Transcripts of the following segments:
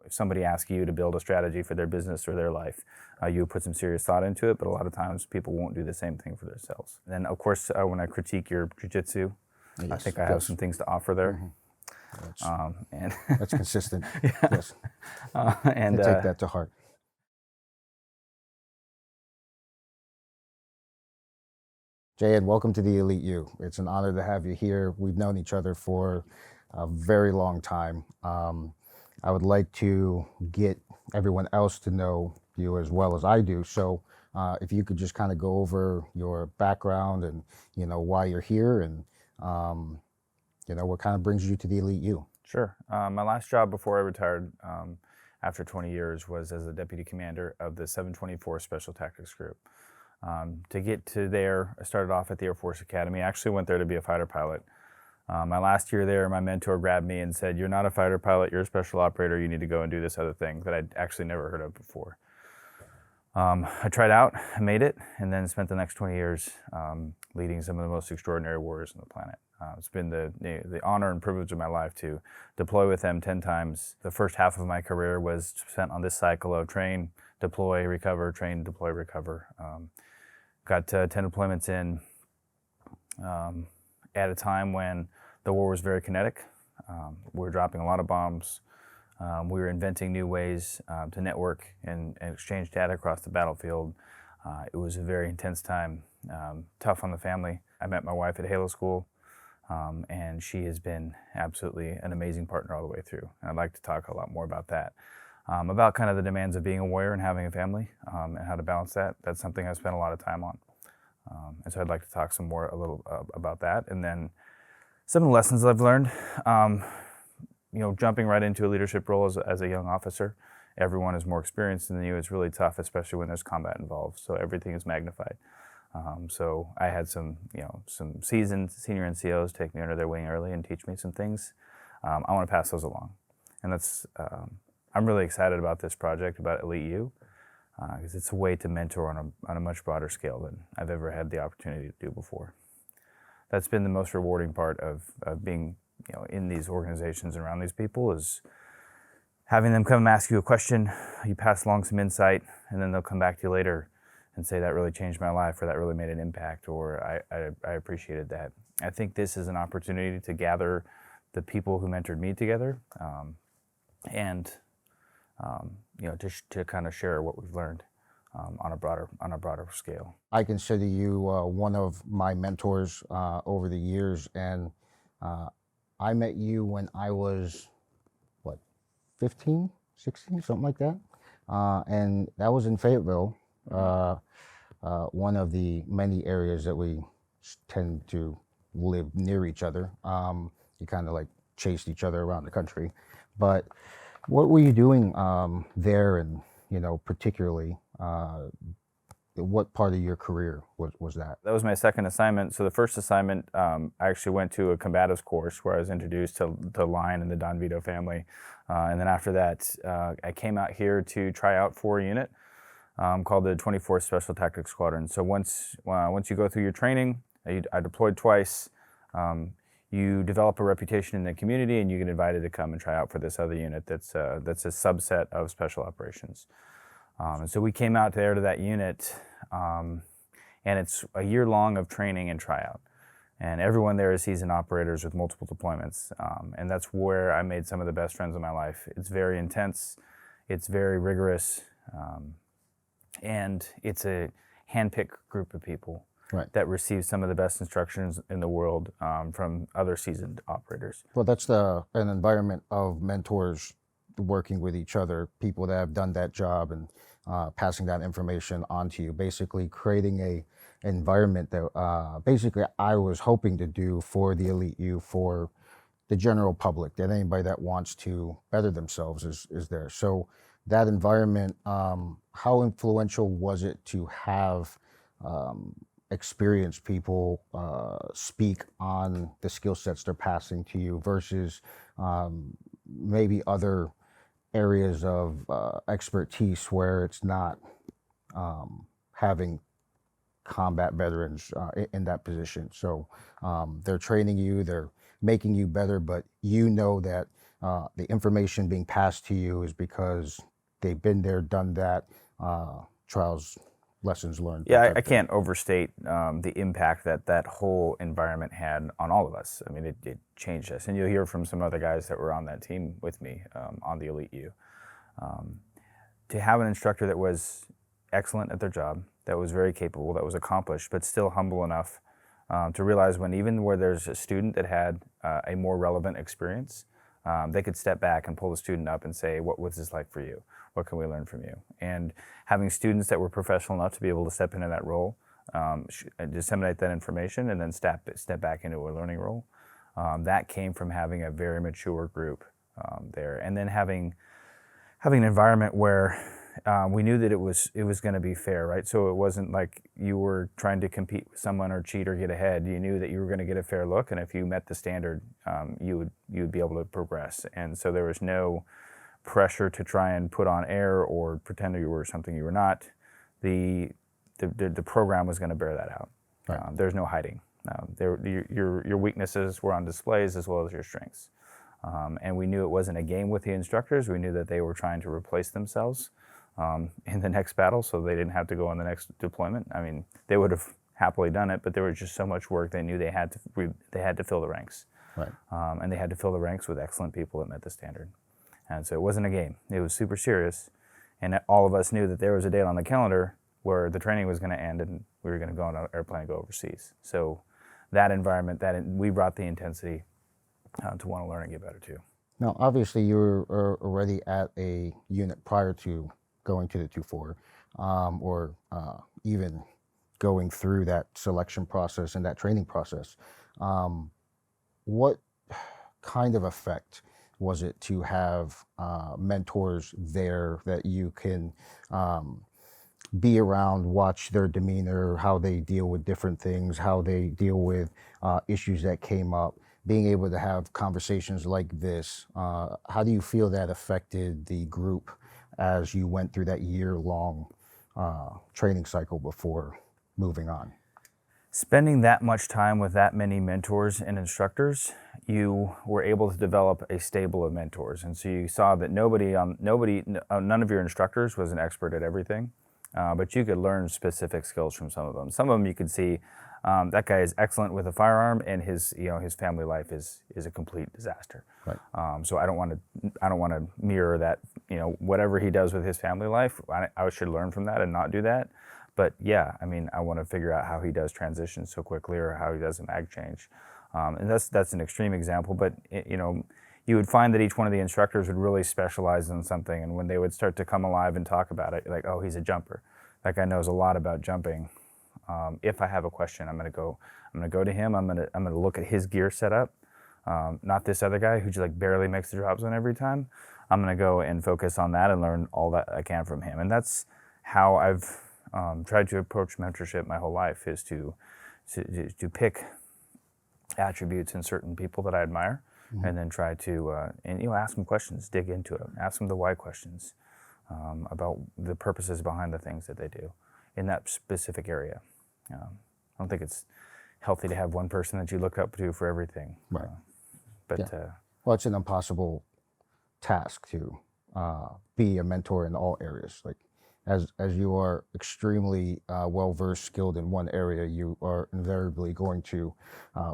If somebody asks you to build a strategy for their business or their life, you put some serious thought into it, but a lot of times people won't do the same thing for themselves. And then, of course, when I critique your jiu-jitsu, Yes, I think I have some things to offer there. And that's consistent. Yeah. Yes. And I take that to heart. Jay, and welcome to the Elite U. It's an honor to have you here. We've known each other for a very long time. I would like to get everyone else to know you as well as I do. So if you could just kind of go over your background and, why you're here and, what kind of brings you to the Elite U. Sure. My last job before I retired after 20 years was as the deputy commander of the 724 Special Tactics Group. To get to there, I started off at the Air Force Academy. I actually went there to be a fighter pilot. My last year there, my mentor grabbed me and said, "You're not a fighter pilot, you're a special operator, you need to go and do this other thing," that I'd actually never heard of before. I tried out, I made it, and then spent the next 20 years leading some of the most extraordinary warriors on the planet. It's been the honor and privilege of my life to deploy with them 10 times. The first half of my career was spent on this cycle of train, deploy, recover, train, deploy, recover. Got 10 deployments in at a time when the war was very kinetic. We were dropping a lot of bombs. We were inventing new ways to network and exchange data across the battlefield. It was a very intense time, tough on the family. I met my wife at Halo School, and she has been absolutely an amazing partner all the way through. And I'd like to talk a lot more about that. About kind of the demands of being a warrior and having a family and how to balance that. That's something I've spent a lot of time on. And so I'd like to talk some more a little about that. And then some of the lessons I've learned, jumping right into a leadership role as a young officer. Everyone is more experienced than you. It's really tough, especially when there's combat involved. So everything is magnified. So I had some seasoned senior NCOs take me under their wing early and teach me some things. I want to pass those along. And that's, I'm really excited about this project, about Elite U, because it's a way to mentor on a much broader scale than I've ever had the opportunity to do before. That's been the most rewarding part of being in these organizations and around these people, is having them come and ask you a question, you pass along some insight, and then they'll come back to you later and say, "That really changed my life," or "That really made an impact," or I appreciated that. I think this is an opportunity to gather the people who mentored me together and to kind of share what we've learned on a broader scale. I consider you one of my mentors over the years, and I met you when I was, 15, 16, something like that. And that was in Fayetteville, one of the many areas that we tend to live near each other. You kind of like chased each other around the country. But what were you doing there, and particularly what part of your career was that? That was my second assignment. So the first assignment, I actually went to a combatives course where I was introduced to Lion and the Don Vito family. And then after that, I came out here to try out for a unit called the 24th Special Tactics Squadron. So once you go through your training, I deployed twice. You develop a reputation in the community, and you get invited to come and try out for this other unit that's a subset of special operations. And so we came out there to that unit, and it's a year long of training and tryout. And everyone there is seasoned operators with multiple deployments. And that's where I made some of the best friends of my life. It's very intense, it's very rigorous, and it's a hand-picked group of people. Right. That receive some of the best instructions in the world from other seasoned operators. Well, that's an environment of mentors working with each other, people that have done that job and passing that information on to you, basically creating a environment that basically I was hoping to do for the Elite U, for the general public, that anybody that wants to better themselves is there. So that environment, how influential was it to have experienced people speak on the skill sets they're passing to you versus maybe other areas of expertise where it's not having combat veterans in that position? So they're training you, they're making you better, but you know that the information being passed to you is because they've been there, done that, trials, lessons learned. Yeah, I can't overstate the impact that that whole environment had on all of us. I mean, it changed us. And you'll hear from some other guys that were on that team with me on the Elite U. To have an instructor that was excellent at their job, that was very capable, that was accomplished, but still humble enough to realize when even where there's a student that had a more relevant experience, they could step back and pull the student up and say, what was this like for you? What can we learn from you? And having students that were professional enough to be able to step into that role, disseminate that information, and then step back into a learning role, that came from having a very mature group there. And then having an environment where we knew that it was going to be fair, right? So it wasn't like you were trying to compete with someone or cheat or get ahead. You knew that you were going to get a fair look, and if you met the standard, you would be able to progress. And so there was no pressure to try and put on air or pretend you were something you were not. The program was going to bear that out. Right. There's no hiding. Your weaknesses were on displays as well as your strengths. And we knew it wasn't a game with the instructors. We knew that they were trying to replace themselves in the next battle, so they didn't have to go on the next deployment. I mean, they would have happily done it, but there was just so much work. They knew they had to fill the ranks, right. And they had to fill the ranks with excellent people that met the standard. And so it wasn't a game. It was super serious, and all of us knew that there was a date on the calendar where the training was going to end, and we were going to go on an airplane and go overseas. So that environment, we brought the intensity to want to learn and get better too. Now, obviously, you were already at a unit prior to going to the 2-4, or even going through that selection process and that training process. What kind of effect was it to have mentors there that you can be around, watch their demeanor, how they deal with different things, how they deal with issues that came up? Being able to have conversations like this, how do you feel that affected the group as you went through that year-long training cycle before moving on? Spending that much time with that many mentors and instructors, you were able to develop a stable of mentors. And so you saw that none of your instructors was an expert at everything, but you could learn specific skills from some of them. Some of them you could see, that guy is excellent with a firearm, and his family life is a complete disaster. Right. So I don't want to mirror that. Whatever he does with his family life, I should learn from that and not do that. But yeah, I mean, I want to figure out how he does transition so quickly, or how he does a mag change, and that's an extreme example. But you would find that each one of the instructors would really specialize in something, and when they would start to come alive and talk about it, like, oh, he's a jumper. That guy knows a lot about jumping. If I have a question, I'm gonna go to him. I'm gonna look at his gear setup, not this other guy who just like barely makes the drop zone every time. I'm gonna go and focus on that and learn all that I can from him. And that's how I've tried to approach mentorship my whole life, is to pick attributes in certain people that I admire, mm-hmm. and then try to ask them questions, dig into it, ask them the why questions about the purposes behind the things that they do in that specific area. I don't think it's healthy to have one person that you look up to for everything. Right. But yeah. Well, it's an impossible task to be a mentor in all areas. Like, as you are extremely well-versed, skilled in one area, you are invariably going to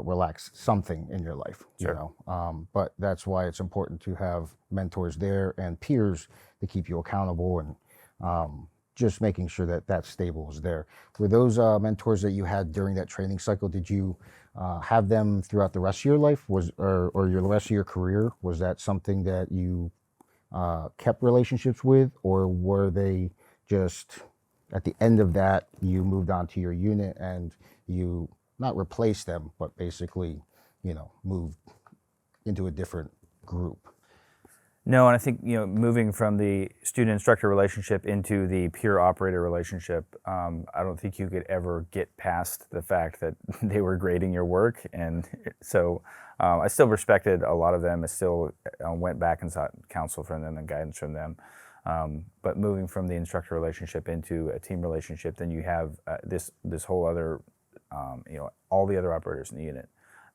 relax something in your life. Sure. But that's why it's important to have mentors there and peers to keep you accountable, and just making sure that that stable is there. Were those mentors that you had during that training cycle, did you have them throughout the rest of your life, or your rest of your career? Was that something that you kept relationships with, or were they just at the end of that, you moved on to your unit and you not replaced them, but basically, moved into a different group? No, and I think moving from the student-instructor relationship into the peer operator relationship, I don't think you could ever get past the fact that they were grading your work, and so I still respected a lot of them. I still went back and sought counsel from them and guidance from them. But moving from the instructor relationship into a team relationship, then you have this whole other, all the other operators in the unit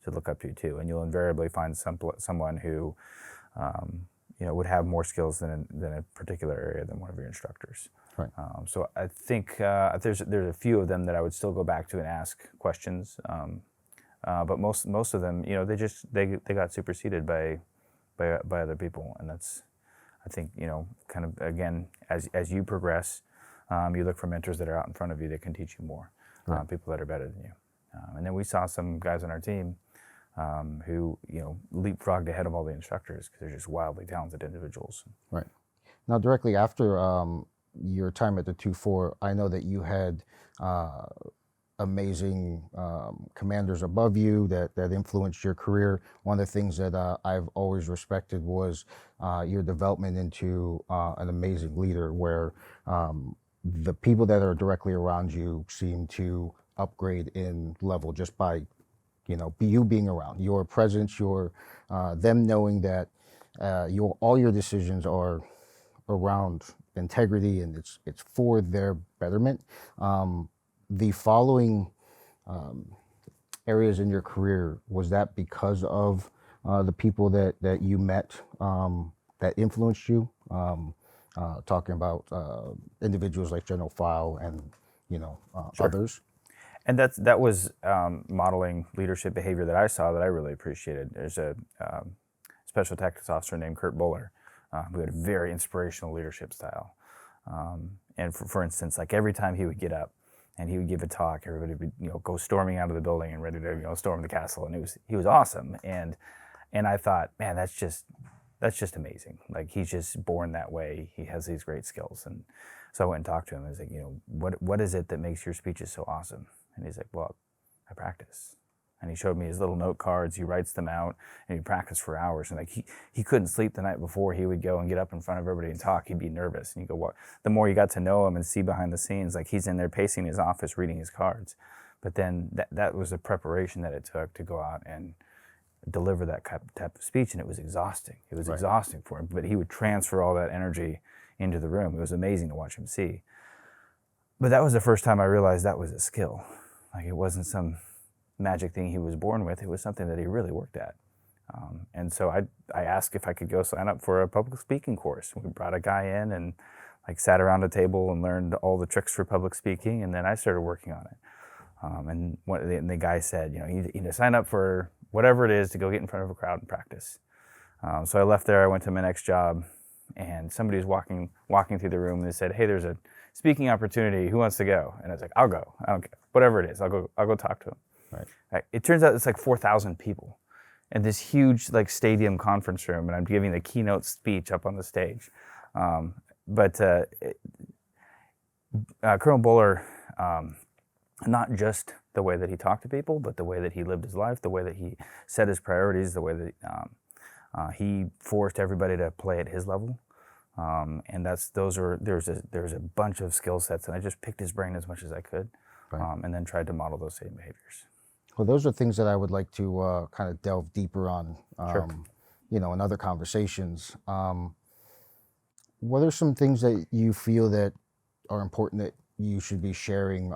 to look up to too, and you'll invariably find someone who would have more skills than a particular area than one of your instructors. Right. So I think there's a few of them that I would still go back to and ask questions. But most of them, they got superseded by other people, and that's, I think, kind of, again, as you progress, you look for mentors that are out in front of you that can teach you more, right. people that are better than you. And then we saw some guys on our team who leapfrogged ahead of all the instructors because they're just wildly talented individuals. Right. Now, directly after your time at the 2-4, I know that you had amazing commanders above you that influenced your career. One of the things that I've always respected was your development into an amazing leader, where the people that are directly around you seem to upgrade in level just by you being around, your presence, your them knowing that all your decisions are around integrity and it's for their betterment. The following areas in your career, was that because of the people that you met that influenced you? Talking about individuals like General Fiel and Sure. others. And that was modeling leadership behavior that I saw that I really appreciated. There's a special tactics officer named Kurt Buller who had a very inspirational leadership style. And for instance, like every time he would get up and he would give a talk, everybody would go storming out of the building and ready to storm the castle. And he was awesome. And I thought, man, that's just amazing. Like, he's just born that way. He has these great skills. And so I went and talked to him. I was like, what is it that makes your speeches so awesome? And he's like, well, I practice. And he showed me his little note cards. He writes them out, and he practiced for hours. And like he couldn't sleep the night before. He would go and get up in front of everybody and talk. He'd be nervous. And you go, what? The more you got to know him and see behind the scenes, like, he's in there pacing his office, reading his cards. But then that was the preparation that it took to go out and deliver that type of speech, and it was exhausting. It was exhausting for him. But he would transfer all that energy into the room. It was amazing to watch him see. But that was the first time I realized that was a skill. Like, it wasn't some magic thing he was born with. It was something that he really worked at. And so I asked if I could go sign up for a public speaking course. We brought a guy in and sat around a table and learned all the tricks for public speaking, and then I started working on it. And the guy said, you sign up for whatever it is to go get in front of a crowd and practice. So I left there. I went to my next job, and somebody was walking through the room, and they said, hey, there's a speaking opportunity. Who wants to go? And I was like, I'll go. I don't care. Whatever it is, I'll go talk to him. Right. It turns out it's like 4,000 people in this huge stadium conference room, and I'm giving the keynote speech up on the stage. But Colonel Buller, not just the way that he talked to people, but the way that he lived his life, the way that he set his priorities, the way that he forced everybody to play at his level. And there's a bunch of skill sets, and I just picked his brain as much as I could, and then tried to model those same behaviors. Well, those are things that I would like to kind of delve deeper on, Sure. In other conversations. What are some things that you feel that are important that you should be sharing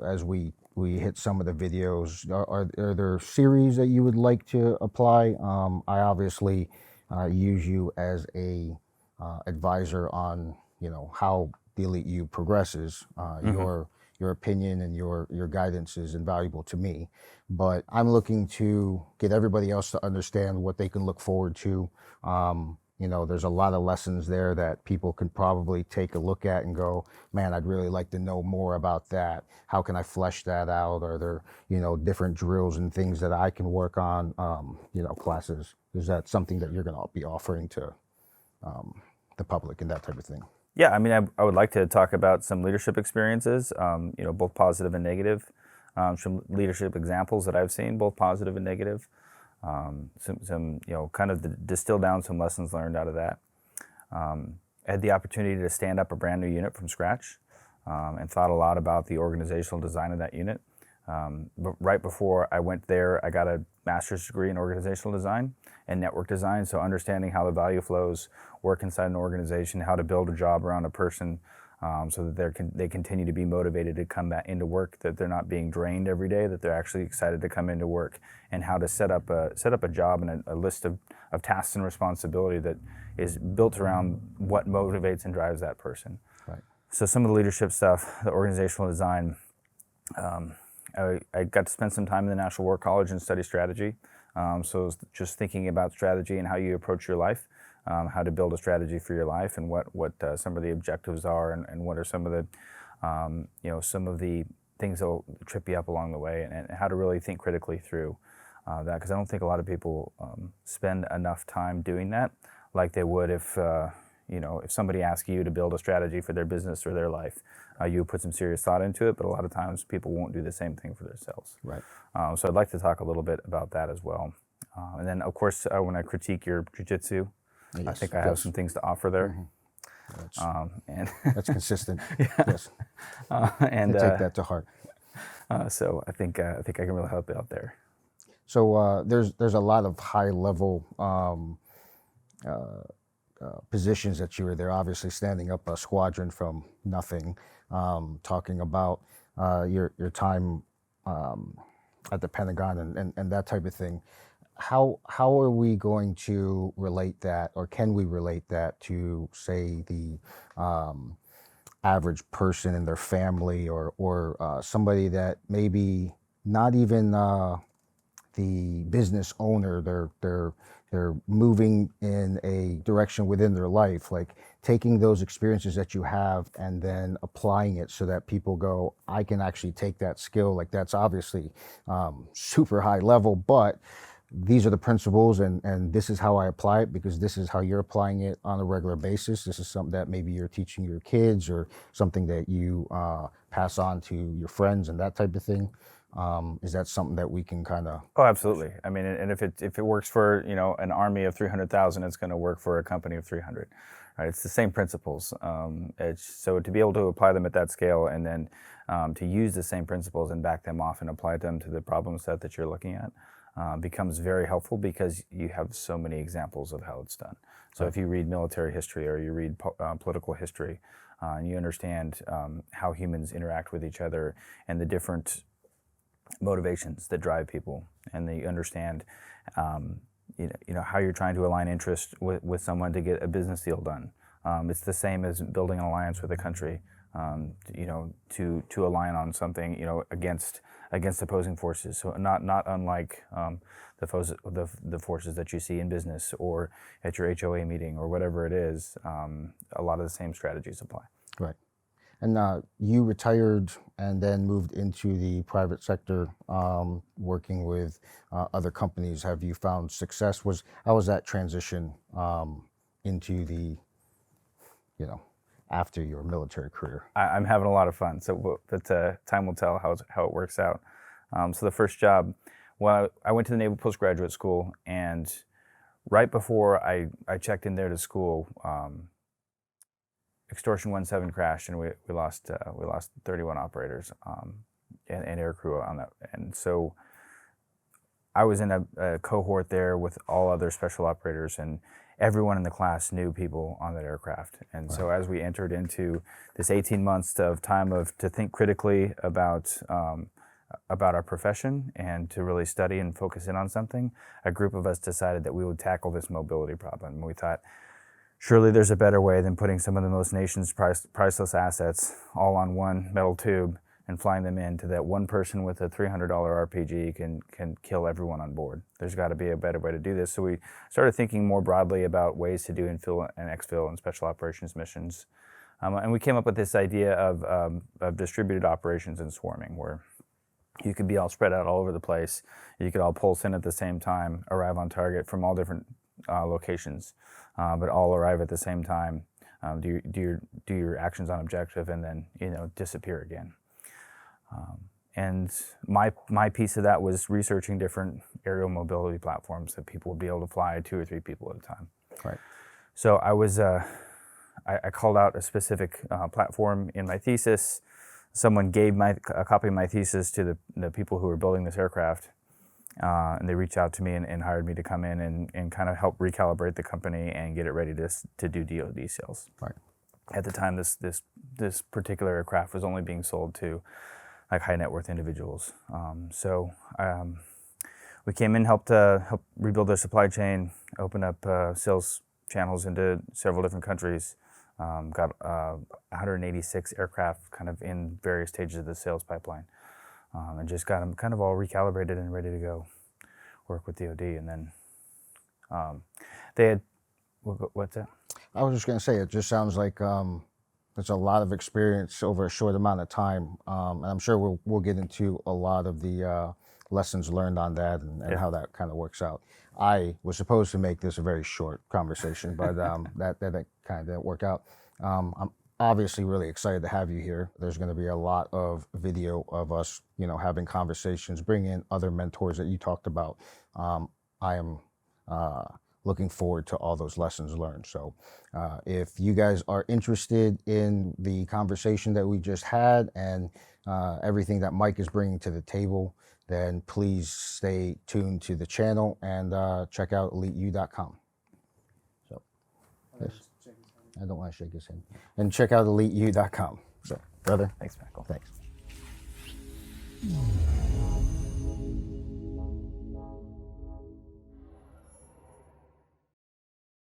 as we hit some of the videos? Are there series that you would like to apply? I obviously use you as a advisor on how the Elite U progresses. Your opinion and your guidance is invaluable to me, but I'm looking to get everybody else to understand what they can look forward to. There's a lot of lessons there that people can probably take a look at and go, man, I'd really like to know more about that. How can I flesh that out? Are there, different drills and things that I can work on, classes? Is that something that you're going to be offering to the public and that type of thing? Yeah, I mean, I would like to talk about some leadership experiences, both positive and negative, some leadership examples that I've seen, both positive and negative, some kind of distill down some lessons learned out of that. I had the opportunity to stand up a brand new unit from scratch, and thought a lot about the organizational design of that unit. But right before I went there, I got a master's degree in organizational design and network design, so understanding how the value flows work inside an organization, how to build a job around a person, so that they continue to be motivated to come back into work, that they're not being drained every day, that they're actually excited to come into work, and how to set up a job and a list of tasks and responsibility that is built around what motivates and drives that person. Right. So some of the leadership stuff, the organizational design, I got to spend some time in the National War College and study strategy. So it was just thinking about strategy and how you approach your life, how to build a strategy for your life, and what some of the objectives are, and what are some of the some of the things that will trip you up along the way, and how to really think critically through that, because I don't think a lot of people spend enough time doing that like they would if if somebody asked you to build a strategy for their business or their life. You put some serious thought into it, but a lot of times people won't do the same thing for themselves. Right. So I'd like to talk a little bit about that as well. And then, of course, when I critique your jiu-jitsu, Yes. I think I have some things to offer there. And that's consistent. Yeah. Yes. And I take that to heart. So I think I can really help you out there. So there's a lot of high level positions that you were there. Obviously, standing up a squadron from nothing. Talking about your time at the Pentagon and that type of thing. How are we going to relate that, or can we relate that to, say, the average person and their family, or somebody that maybe not even the business owner, they're moving in a direction within their life, like taking those experiences that you have and then applying it so that people go, I can actually take that skill. Like, that's obviously super high level, but these are the principles, and this is how I apply it, because this is how you're applying it on a regular basis. This is something that maybe you're teaching your kids, or something that you pass on to your friends and that type of thing. Is that something that we can kind of? Oh, absolutely. I mean, and if it works for an army of 300,000, it's going to work for a company of 300. Right? It's the same principles. So to be able to apply them at that scale, and then to use the same principles and back them off and apply them to the problem set that you're looking at, becomes very helpful, because you have so many examples of how it's done. So if you read military history, or you read political history, and you understand how humans interact with each other and the different motivations that drive people, and that you understand how you're trying to align interest with someone to get a business deal done. It's the same as building an alliance with a country, to align on something, against opposing forces. So not unlike the forces that you see in business or at your HOA meeting or whatever it is. A lot of the same strategies apply. Right. And you retired and then moved into the private sector, working with other companies. Have you found success? How was that transition into the, after your military career? I'm having a lot of fun. But time will tell how it works out. So the first job, well, I went to the Naval Postgraduate School, and right before I checked in there to school, Extortion 17 crashed, and we lost 31 operators and air crew on that. And so I was in a cohort there with all other special operators, and everyone in the class knew people on that aircraft. And right. So as we entered into this 18 months of time to think critically about our profession and to really study and focus in on something, a group of us decided that we would tackle this mobility problem. And we thought, surely there's a better way than putting some of the most nation's priceless assets all on one metal tube and flying them in to that one person with a $300 RPG can kill everyone on board. There's got to be a better way to do this. So we started thinking more broadly about ways to do infill and exfil and special operations missions. And we came up with this idea of distributed operations and swarming, where you could be all spread out all over the place. You could all pulse in at the same time, arrive on target from all different locations, but all arrive at the same time, do your actions on objective, and then disappear again. And my piece of that was researching different aerial mobility platforms that people would be able to fly 2 or 3 people at a time. Right. So I called out a specific platform in my thesis. Someone gave a copy of my thesis to the people who were building this aircraft. And they reached out to me and hired me to come in and kind of help recalibrate the company and get it ready to do DoD sales. Right. at the time, this particular aircraft was only being sold to like high net worth individuals. We came in, helped rebuild their supply chain, open up sales channels into several different countries. Got 186 aircraft kind of in various stages of the sales pipeline, and just got them kind of all recalibrated and ready to go work with DoD. And then they had, what's that? I was just going to say, it just sounds like there's a lot of experience over a short amount of time, and I'm sure we'll get into a lot of the lessons learned on that and how that kind of works out. I was supposed to make this a very short conversation, but that kind of didn't work out. I'm obviously really excited to have you here. There's going to be a lot of video of us, having conversations, bring in other mentors that you talked about. I am looking forward to all those lessons learned. So if you guys are interested in the conversation that we just had and everything that Mike is bringing to the table, then please stay tuned to the channel and check out eliteu.com. So, yes. I don't want to shake his hand. And check out eliteu.com. So, brother. Thanks, Michael. Thanks.